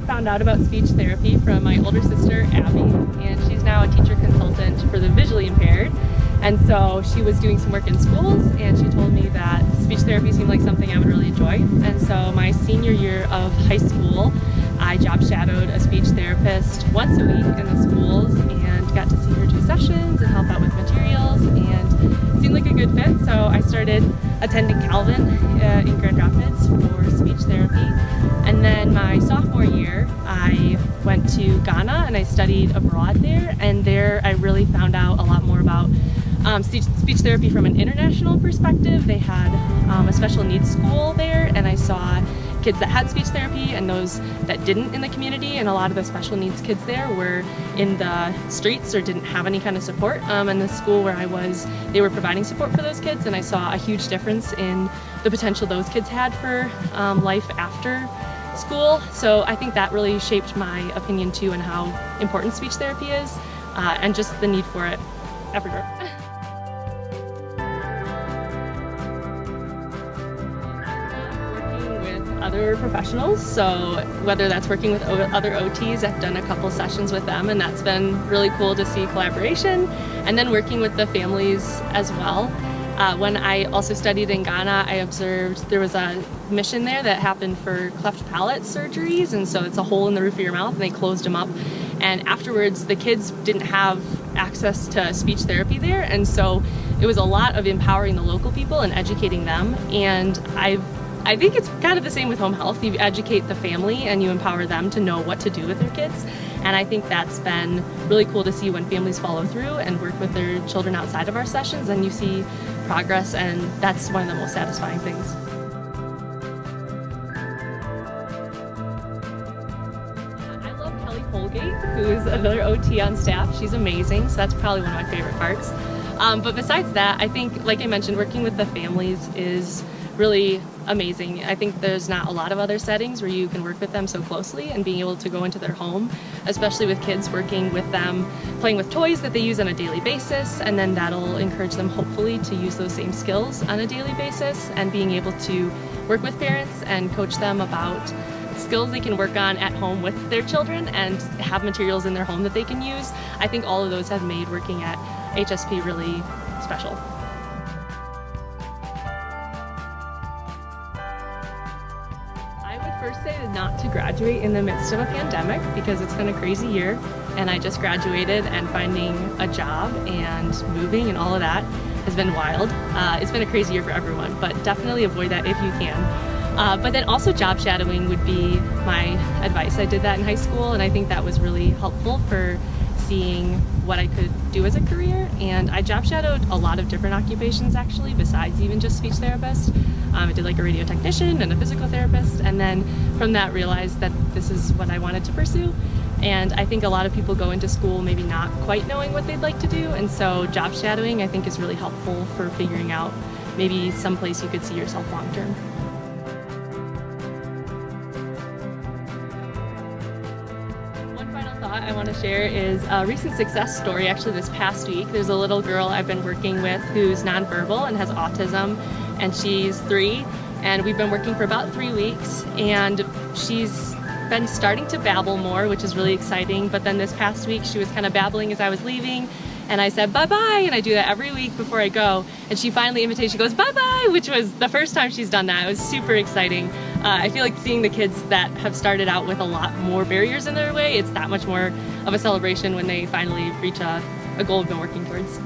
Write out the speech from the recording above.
found out about speech therapy from my older sister, Abby, and she's now a teacher consultant for the visually impaired. And so she was doing some work in schools, and she told me that speech therapy seemed like something I would really enjoy. And so my senior year of high school, I job shadowed a speech therapist once a week in the schools and got to see her do sessions and help out with materials, and it seemed like a good fit. So I started attending Calvin in Grand Rapids for speech therapy. And then my sophomore year, I went to Ghana and I studied abroad there. And there I really found out a lot more about speech therapy from an international perspective. They had a special needs school there, and I saw kids that had speech therapy and those that didn't in the community, and a lot of the special needs kids there were in the streets or didn't have any kind of support. And the school where I was, they were providing support for those kids, and I saw a huge difference in the potential those kids had for life after school. So I think that really shaped my opinion too, and how important speech therapy is, and just the need for it everywhere. Other professionals, so whether that's working with other OTs, I've done a couple sessions with them, and that's been really cool to see collaboration, and then working with the families as well. When I also studied in Ghana, I observed there was a mission there that happened for cleft palate surgeries, and so it's a hole in the roof of your mouth and they closed them up, and afterwards the kids didn't have access to speech therapy there, and so it was a lot of empowering the local people and educating them. And I think it's kind of the same with home health. You educate the family and you empower them to know what to do with their kids. And I think that's been really cool to see when families follow through and work with their children outside of our sessions, and you see progress, and that's one of the most satisfying things. I love Kelly Holgate, who's another OT on staff. She's amazing, so that's probably one of my favorite parts. But besides that, I think, like I mentioned, working with the families is really amazing. I think there's not a lot of other settings where you can work with them so closely, and being able to go into their home, especially with kids, working with them, playing with toys that they use on a daily basis, and then that'll encourage them hopefully to use those same skills on a daily basis, and being able to work with parents and coach them about skills they can work on at home with their children and have materials in their home that they can use. I think all of those have made working at HSP really special. First say not to graduate in the midst of a pandemic, because it's been a crazy year, and I just graduated, and finding a job and moving and all of that has been wild. It's been a crazy year for everyone, but definitely avoid that if you can. But then also job shadowing would be my advice. I did that in high school, and I think that was really helpful for seeing what I could do as a career. And I job shadowed a lot of different occupations actually, besides even just speech therapist. I did like a radio technician and a physical therapist, and then from that realized that this is what I wanted to pursue. And I think a lot of people go into school maybe not quite knowing what they'd like to do, and so job shadowing I think is really helpful for figuring out maybe some place you could see yourself long term. One final thought I want to share is a recent success story. Actually, this past week, there's a little girl I've been working with who's nonverbal and has autism, and she's 3, and we've been working for about 3 weeks, and she's been starting to babble more, which is really exciting. But then this past week she was kind of babbling as I was leaving, and I said bye-bye, and I do that every week before I go, and she finally imitated, she goes bye-bye, which was the first time she's done that. It was super exciting. I feel like seeing the kids that have started out with a lot more barriers in their way, it's that much more of a celebration when they finally reach a goal we've been working towards.